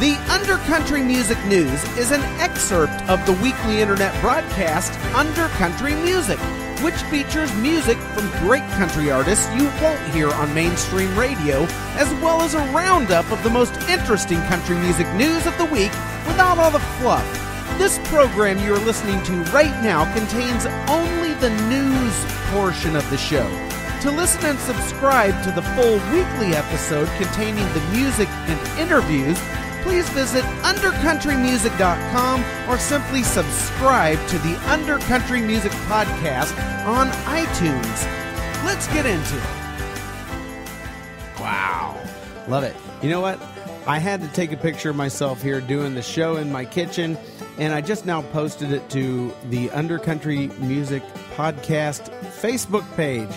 The Undercountry Music News is an excerpt of the weekly internet broadcast Undercountry Music, which features music from great country artists you won't hear on mainstream radio, as well as a roundup of the most interesting country music news of the week without all the fluff. This program you're listening to right now contains only the news portion of the show. To listen and subscribe to the full weekly episode containing the music and interviews, please visit undercountrymusic.com or simply subscribe to the Undercountry Music Podcast on iTunes. Let's get into it. Wow. Love it. You know what? I had to take a picture of myself here doing the show in my kitchen, and I just now posted it to the Undercountry Music Podcast Facebook page.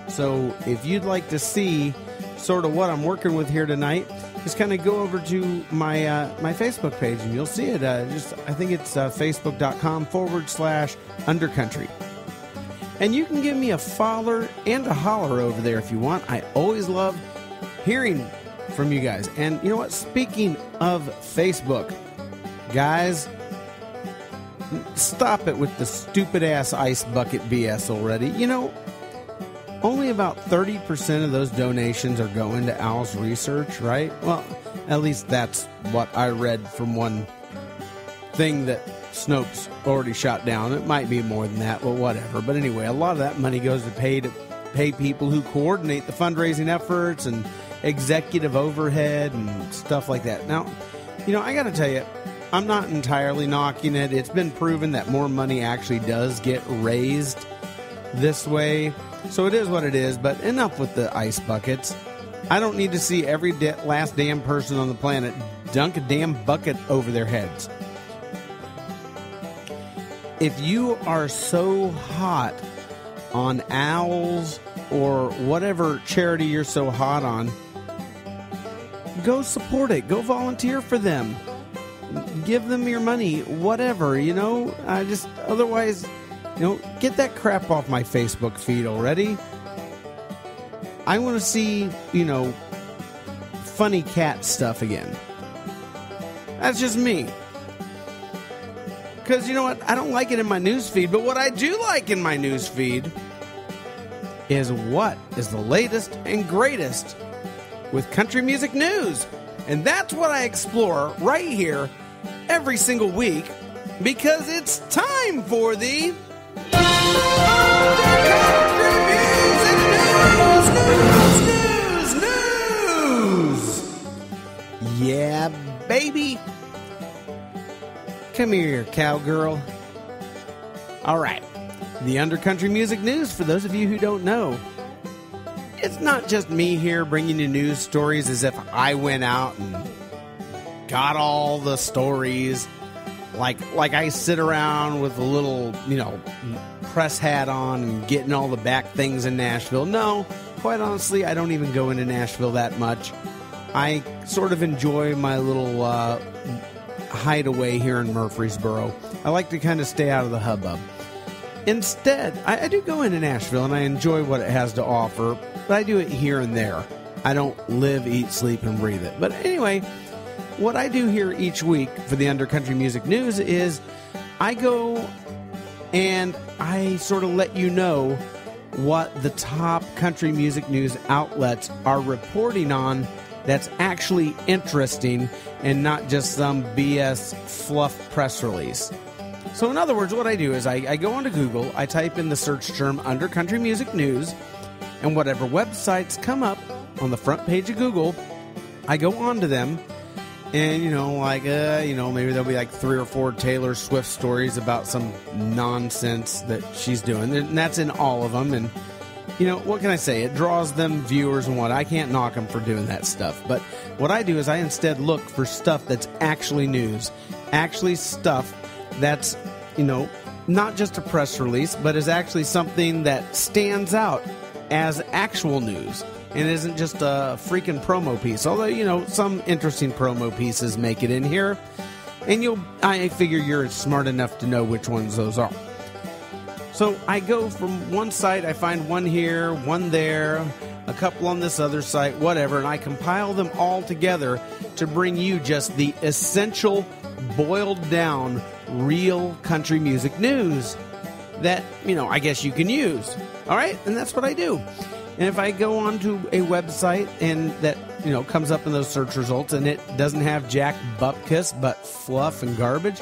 So if you'd like to see sort of what I'm working with here tonight, just kind of go over to my my Facebook page and you'll see it. I think it's facebook.com/undercountry. And you can give me a follow and a holler over there if you want. I always love hearing from you guys. And you know what? Speaking of Facebook, guys, stop it with the stupid-ass ice bucket BS already. You know, only about 30% of those donations are going to Al's research, right? Well, at least that's what I read from one thing that Snopes already shot down. It might be more than that, but whatever. But anyway, a lot of that money goes to pay people who coordinate the fundraising efforts and executive overhead and stuff like that. Now, you know, I got to tell you, I'm not entirely knocking it. It's been proven that more money actually does get raised this way. So it is what it is, but enough with the ice buckets. I don't need to see every last damn person on the planet dunk a damn bucket over their heads. If you are so hot on owls or whatever charity you're so hot on, go support it. Go volunteer for them. Give them your money, whatever, you know. Otherwise, you know, get that crap off my Facebook feed already. I want to see, you know, funny cat stuff again. That's just me. Because, you know what? I don't like it in my news feed, but what I do like in my news feed is what is the latest and greatest with country music news. And that's what I explore right here every single week, because it's time for the News! Yeah, baby. Come here, cowgirl. All right. The Undercountry Music News, for those of you who don't know. It's not just me here bringing you news stories as if I went out and got all the stories. Like I sit around with a little, you know, press hat on and getting all the back things in Nashville. No, quite honestly, I don't even go into Nashville that much. I sort of enjoy my little hideaway here in Murfreesboro. I like to kind of stay out of the hubbub. Instead, I do go into Nashville and I enjoy what it has to offer, but I do it here and there. I don't live, eat, sleep, and breathe it. But anyway, what I do here each week for the Undercountry Music News is I go and I sort of let you know what the top country music news outlets are reporting on that's actually interesting and not just some BS fluff press release. So in other words, what I do is I go onto Google, I type in the search term Undercountry Music News, and whatever websites come up on the front page of Google, I go onto them. And, you know, like, maybe there'll be like 3 or 4 Taylor Swift stories about some nonsense that she's doing. And that's in all of them. And, you know, what can I say? It draws them viewers and what. I can't knock them for doing that stuff. But what I do is I instead look for stuff that's actually news. Actually stuff that's, you know, not just a press release, but is actually something that stands out as actual news. And it isn't just a freaking promo piece. Although, you know, some interesting promo pieces make it in here. And I figure you're smart enough to know which ones those are. So I go from one site, I find one here, one there. a couple on this other site, whatever, and I compile them all together to bring you just the essential, boiled down, real country music news that, I guess you can use. All right? And that's what I do. And if I go onto a website and that, comes up in those search results and it doesn't have jack bupkis but fluff and garbage,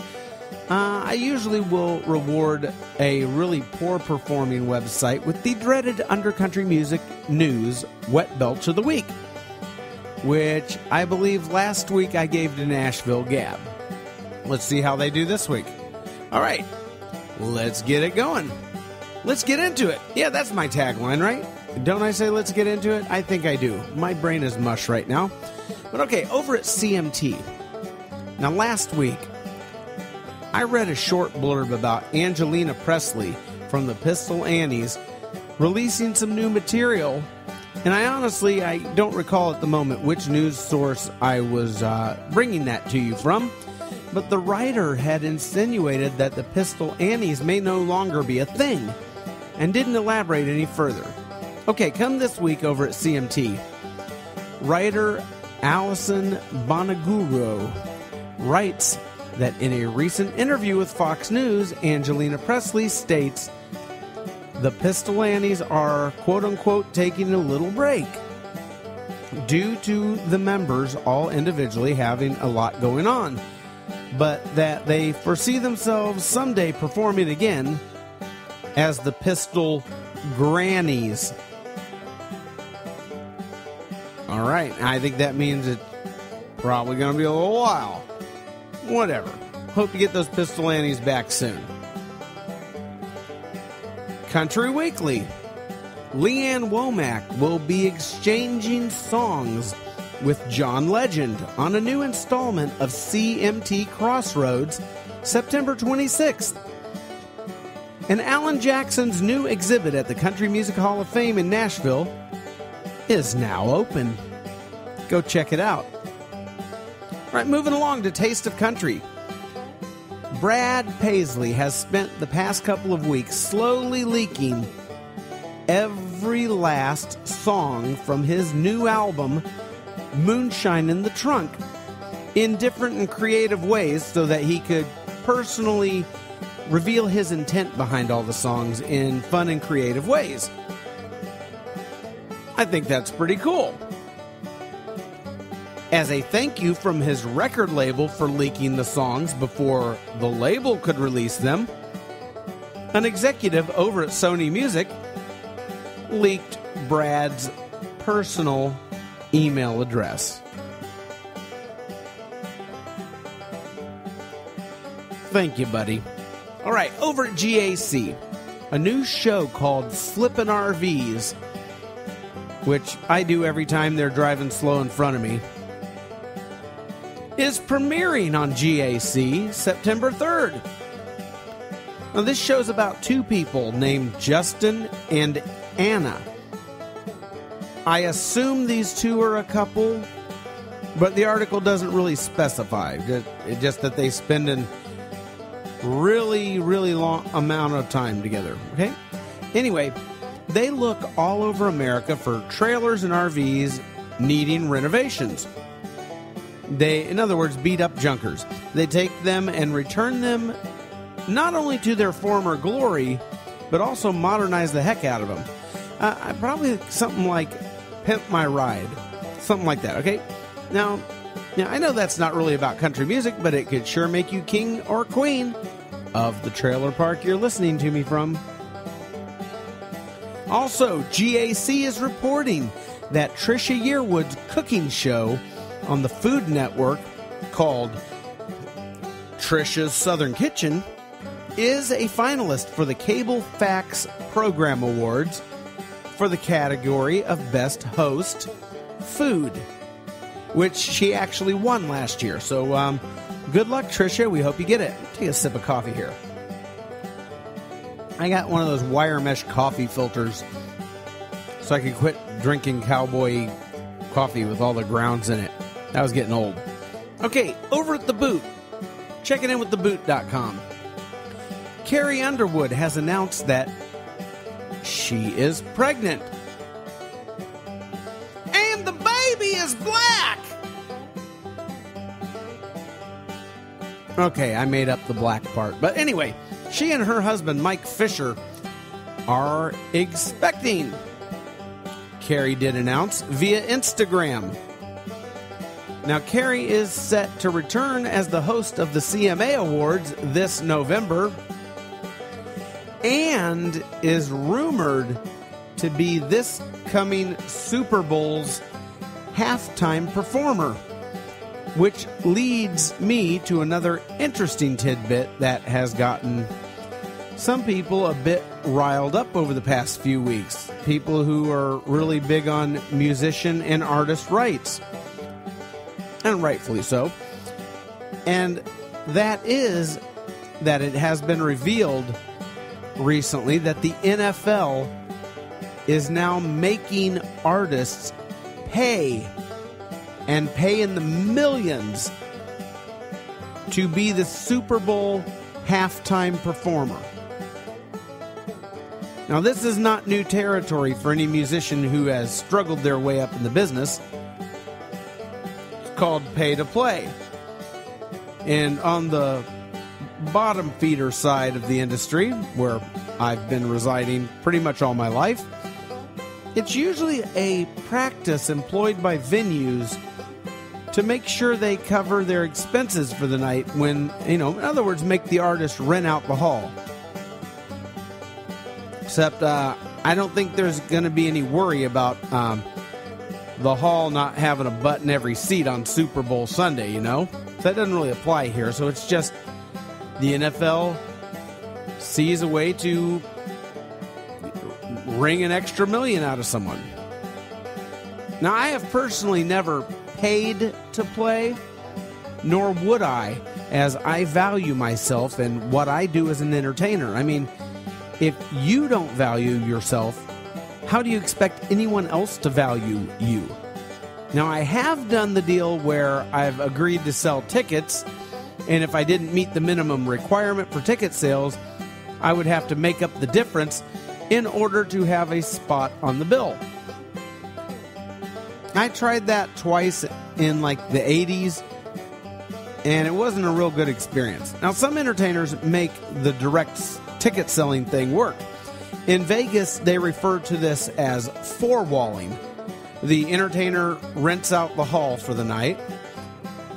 I usually will reward a really poor performing website with the dreaded undercountry music news wet belch of the week, which I believe last week I gave to Nashville Gab. Let's see how they do this week. All right, let's get it going. Let's get into it. Yeah, that's my tagline, right? Don't I say let's get into it? I think I do. My brain is mush right now. But okay, over at CMT. Now, last week, I read a short blurb about Angeleena Presley from the Pistol Annies releasing some new material. And I don't recall at the moment which news source I was bringing that to you from. But the writer had insinuated that the Pistol Annies may no longer be a thing and didn't elaborate any further. Okay, come this week over at CMT. Writer Allison Bonaguro writes that in a recent interview with Fox News, Angeleena Presley states the Pistol Annies are, quote-unquote, taking a little break due to the members all individually having a lot going on, but that they foresee themselves someday performing again as the Pistol Grannies. All right, I think that means it's probably going to be a little while. Whatever. Hope to get those Pistol Annies back soon. Country Weekly. Ann Womack will be exchanging songs with John Legend on a new installment of CMT Crossroads, September 26th. And Alan Jackson's new exhibit at the Country Music Hall of Fame in Nashville is now open. Go check it out. All right, moving along to Taste of Country. Brad Paisley has spent the past couple of weeks slowly leaking every last song from his new album, Moonshine in the Trunk, in different and creative ways so that he could personally reveal his intent behind all the songs in fun and creative ways. I think that's pretty cool. As a thank you from his record label for leaking the songs before the label could release them, an executive over at Sony Music leaked Brad's personal email address. Thank you, buddy. All right, over at GAC, a new show called Flippin' RVs, which I do every time they're driving slow in front of me, is premiering on GAC September 3rd. Now, this show's about two people named Justin and Anna. I assume these two are a couple, but the article doesn't really specify. Just that they spend a really, really long amount of time together. Okay? Anyway, they look all over America for trailers and RVs needing renovations. In other words, beat up junkers. They take them and return them not only to their former glory, but also modernize the heck out of them. Probably something like Pimp My Ride. Something like that, okay? Now, I know that's not really about country music, but it could sure make you king or queen of the trailer park you're listening to me from. Also, GAC is reporting that Trisha Yearwood's cooking show on the Food Network called Trisha's Southern Kitchen is a finalist for the Cablefax Program Awards for the category of Best Host Food, which she actually won last year. So good luck, Trisha. We hope you get it. Take a sip of coffee here. I got one of those wire mesh coffee filters so I could quit drinking cowboy coffee with all the grounds in it. That was getting old. Okay, over at The Boot. Checking in with theboot.com. Carrie Underwood has announced that she is pregnant. Okay, I made up the black part. But anyway, she and her husband, Mike Fisher, are expecting. Carrie did announce via Instagram. Now, Carrie is set to return as the host of the CMA Awards this November and is rumored to be this coming Super Bowl's halftime performer, which leads me to another interesting tidbit that has gotten some people a bit riled up over the past few weeks. People who are really big on musician and artist rights. And rightfully so. And that is that it has been revealed recently that the NFL is now making artists pay, and pay in the millions, to be the Super Bowl halftime performer. Now, this is not new territory for any musician who has struggled their way up in the business. It's called pay to play. And on the bottom feeder side of the industry, where I've been residing pretty much all my life, it's usually a practice employed by venues to make sure they cover their expenses for the night when, in other words, make the artist rent out the hall. Except, I don't think there's going to be any worry about the hall not having a butt in every seat on Super Bowl Sunday, So that doesn't really apply here. So it's just the NFL sees a way to wring an extra million out of someone. Now, I have personally never paid to play, nor would I, as I value myself and what I do as an entertainer. I mean, if you don't value yourself, how do you expect anyone else to value you? Now, I have done the deal where I've agreed to sell tickets, and if I didn't meet the minimum requirement for ticket sales, I would have to make up the difference in order to have a spot on the bill. I tried that twice in the 80s, and it wasn't a real good experience. Now, some entertainers make the direct ticket selling thing work. In Vegas, they refer to this as four-walling. The entertainer rents out the hall for the night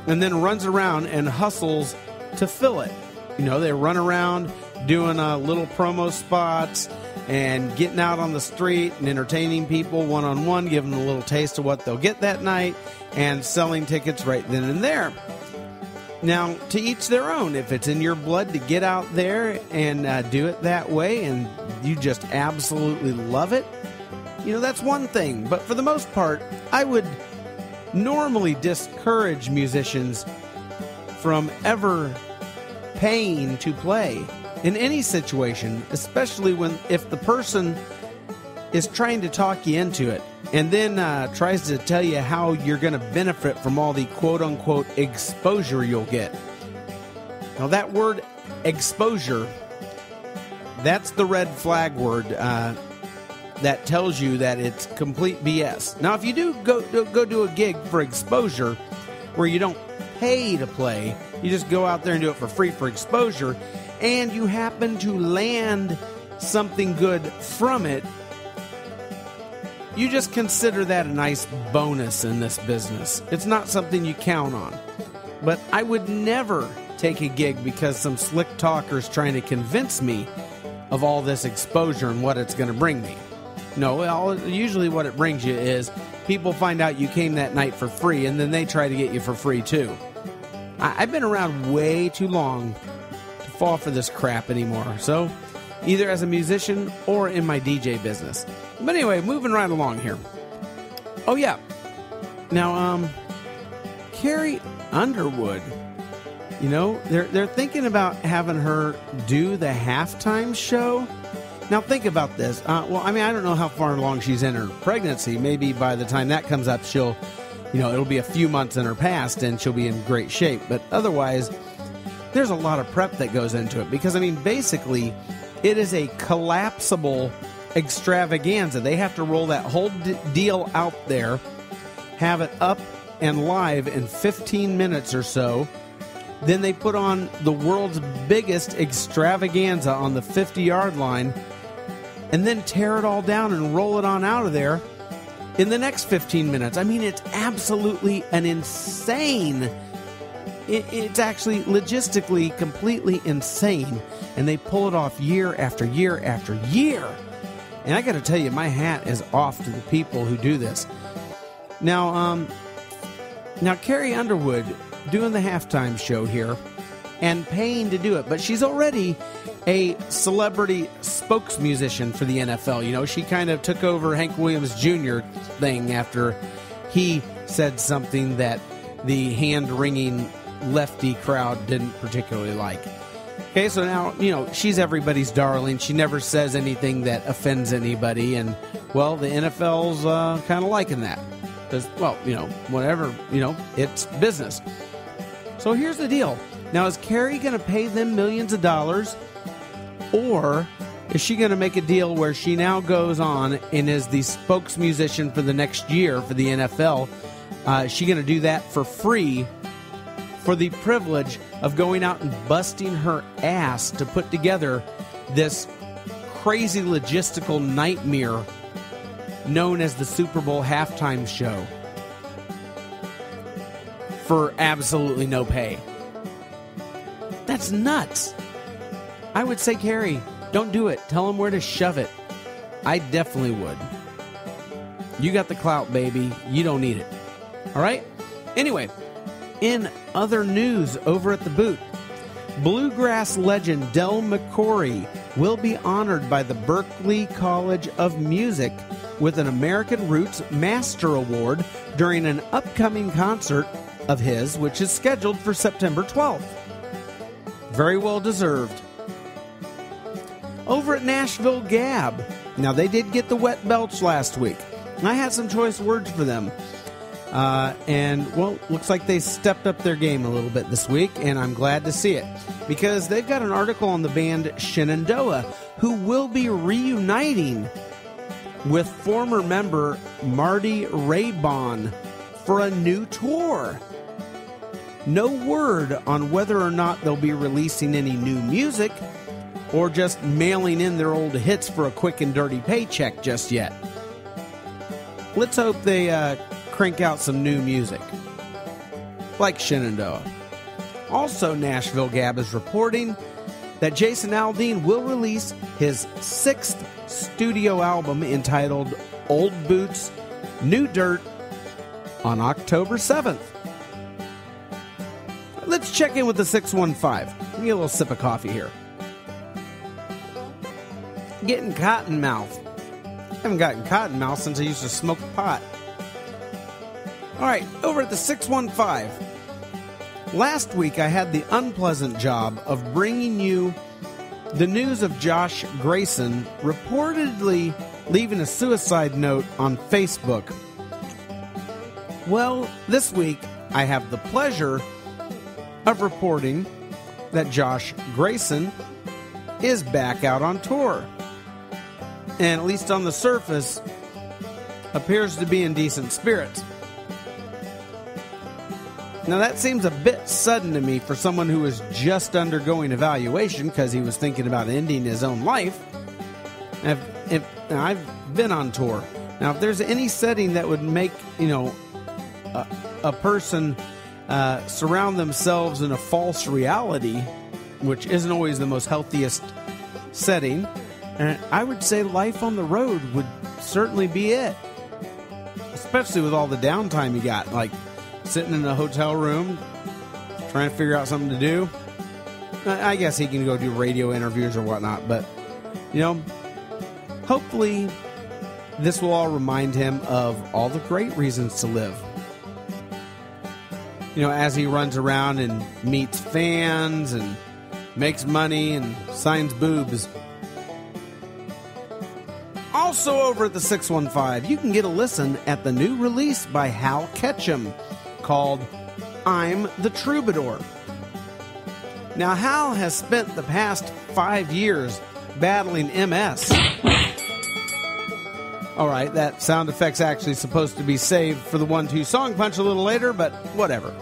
and then runs around and hustles to fill it. They run around doing little promo spots and getting out on the street and entertaining people one-on-one, giving them a little taste of what they'll get that night, and selling tickets right then and there. Now, to each their own. If it's in your blood to get out there and do it that way and you just absolutely love it, that's one thing. But for the most part, I would normally discourage musicians from ever paying to play in any situation, especially if the person is trying to talk you into it and then tries to tell you how you're going to benefit from all the quote-unquote exposure you'll get. Now, that word exposure, that's the red flag word that tells you that it's complete BS. Now, if you do go do a gig for exposure where you don't pay to play, you just go out there and do it for free for exposure, and you happen to land something good from it, you just consider that a nice bonus in this business. It's not something you count on. But I would never take a gig because some slick talker's trying to convince me of all this exposure and what it's going to bring me. No, usually what it brings you is people find out you came that night for free, and then they try to get you for free too. I've been around way too long to fall for this crap anymore. So, either as a musician or in my DJ business. But anyway, moving right along here. Oh, yeah. Now, Carrie Underwood, they're thinking about having her do the halftime show. Now, think about this. I don't know how far along she's in her pregnancy. Maybe by the time that comes up, it'll be a few months in her past and she'll be in great shape. But otherwise, there's a lot of prep that goes into it because, basically, it is a collapsible extravaganza. They have to roll that whole deal out there, have it up and live in 15 minutes or so, Then they put on the world's biggest extravaganza on the 50-yard line and then tear it all down and roll it on out of there in the next 15 minutes. I mean, it's absolutely an insane. It's actually logistically completely insane. And they pull it off year after year after year. And I got to tell you, my hat is off to the people who do this. Now Carrie Underwood doing the halftime show here and paying to do it, but she's already a celebrity spokesmusician for the NFL. You know, she kind of took over Hank Williams Jr. thing after he said something that the hand-wringing lefty crowd didn't particularly like. Okay, so now, you know, she's everybody's darling. She never says anything that offends anybody, and, well, the NFL's kind of liking that. Because, well, you know, whatever, you know, it's business. So here's the deal. Now, is Carrie going to pay them millions of dollars, or is she going to make a deal where she now goes on and is the spokesmusician for the next year for the NFL? Is she going to do that for free for the privilege of going out and busting her ass to put together this crazy logistical nightmare known as the Super Bowl halftime show for absolutely no pay? That's nuts. I would say, Carrie, don't do it. Tell them where to shove it. I definitely would. You got the clout, baby. You don't need it. All right? Anyway, in other news over at the Boot, bluegrass legend Del McCoury will be honored by the Berklee College of Music with an American Roots Master Award during an upcoming concert of his, which is scheduled for September 12th. Very well deserved. Over at Nashville Gab, now they did get the wet belch last week. I had some choice words for them. And, well, looks like they stepped up their game a little bit this week, and I'm glad to see it. Because they've got an article on the band Shenandoah, who will be reuniting with former member Marty Raybon for a new tour. No word on whether or not they'll be releasing any new music or just mailing in their old hits for a quick and dirty paycheck just yet. Let's hope they crank out some new music, like Shenandoah. Also, Nashville Gab is reporting that Jason Aldean will release his 6th studio album entitled Old Boots, New Dirt on October 7th. Let's check in with the 615. Give me a little sip of coffee here. Getting cotton mouth. I haven't gotten cotton mouth since I used to smoke pot. All right, over at the 615. Last week I had the unpleasant job of bringing you the news of Josh Gracin reportedly leaving a suicide note on Facebook. Well, this week I have the pleasure of reporting that Josh Gracin is back out on tour. And at least on the surface, appears to be in decent spirits. Now that seems a bit sudden to me for someone who was just undergoing evaluation because he was thinking about ending his own life. I've been on tour. Now if there's any setting that would make, a person surround themselves in a false reality, which isn't always the most healthiest setting, I would say life on the road would certainly be it. Especially with all the downtime you got, like sitting in a hotel room, trying to figure out something to do. I guess he can go do radio interviews or whatnot, but, hopefully this will all remind him of all the great reasons to live. As he runs around and meets fans and makes money and signs boobs. Also over at the 615, you can get a listen at the new release by Hal Ketchum called I'm the Troubadour. Now, Hal has spent the past 5 years battling MS. All right, that sound effect's actually supposed to be saved for the 1-2 song punch a little later, but whatever.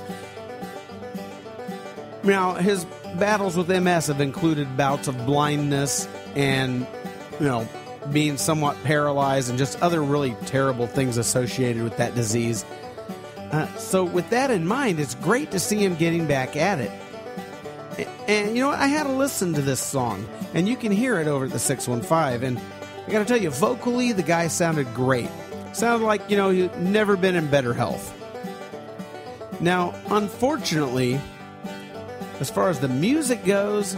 Now, his battles with MS have included bouts of blindness and, being somewhat paralyzed and just other really terrible things associated with that disease. So with that in mind, it's great to see him getting back at it. And I had to listen to this song, and you can hear it over at the 615, and I gotta tell you, vocally, the guy sounded great. Sounded like, he'd never been in better health. Now, unfortunately, as far as the music goes,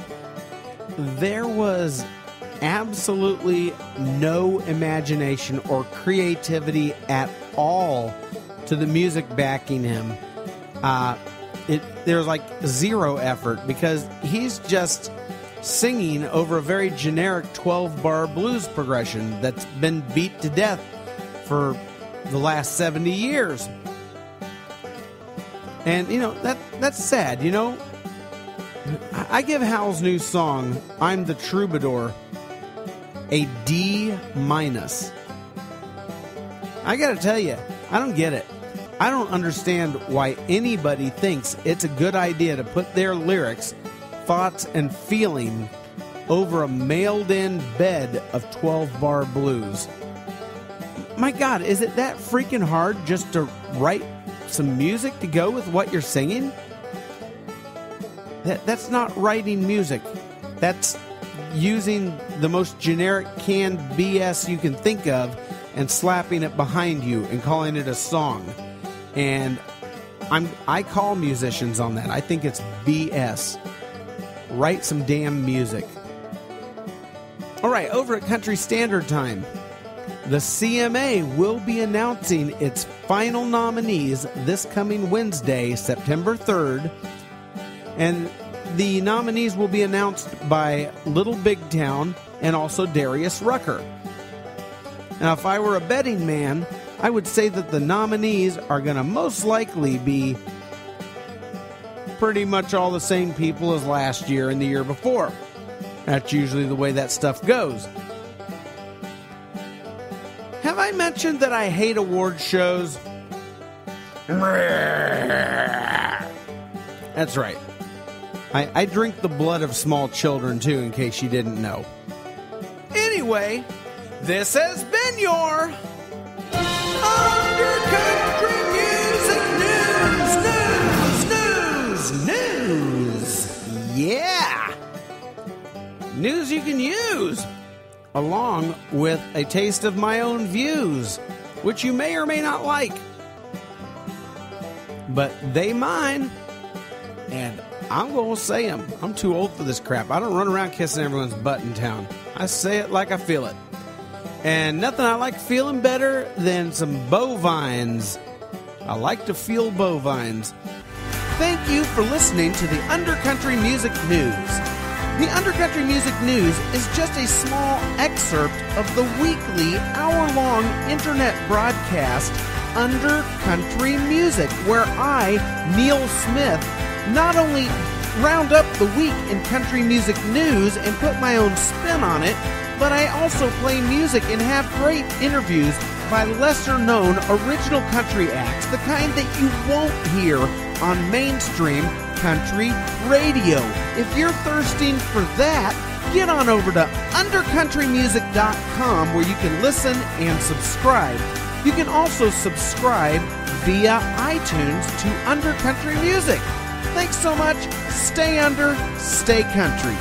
there was absolutely no imagination or creativity at all to the music backing him. There's like zero effort because he's just singing over a very generic 12-bar blues progression that's been beat to death for the last 70 years. And, that's sad, I give Hal's new song, I'm the Troubadour, a D-. I gotta tell you, I don't get it. I don't understand why anybody thinks it's a good idea to put their lyrics, thoughts, and feeling over a mailed-in bed of 12-bar blues. My God, is it that freaking hard just to write some music to go with what you're singing? That's not writing music. That's using the most generic canned BS you can think of and slapping it behind you and calling it a song. And I call musicians on that. I think it's BS. Write some damn music. All right, over at Country Standard Time, the CMA will be announcing its final nominees this coming Wednesday, September 3rd. And the nominees will be announced by Little Big Town and also Darius Rucker. Now, if I were a betting man, I would say that the nominees are going to most likely be pretty much all the same people as last year and the year before. That's usually the way that stuff goes. Have I mentioned that I hate award shows? That's right. I drink the blood of small children, too, in case you didn't know. Anyway, this has been your Undercountry Music News. Yeah! News you can use, along with a taste of my own views, which you may or may not like. But they mine, and I'm going to say them. I'm too old for this crap. I don't run around kissing everyone's butt in town. I say it like I feel it. And nothing I like feeling better than some bovines. I like to feel bovines. Thank you for listening to the Undercountry Music News. The Undercountry Music News is just a small excerpt of the weekly hour-long internet broadcast Undercountry Music, where I, Neil Smith, not only round up the week in country music news and put my own spin on it, but I also play music and have great interviews by lesser-known original country acts, the kind that you won't hear on mainstream country radio. If you're thirsting for that, get on over to undercountrymusic.com where you can listen and subscribe. You can also subscribe via iTunes to Undercountry Music. Thanks so much. Stay under, stay country.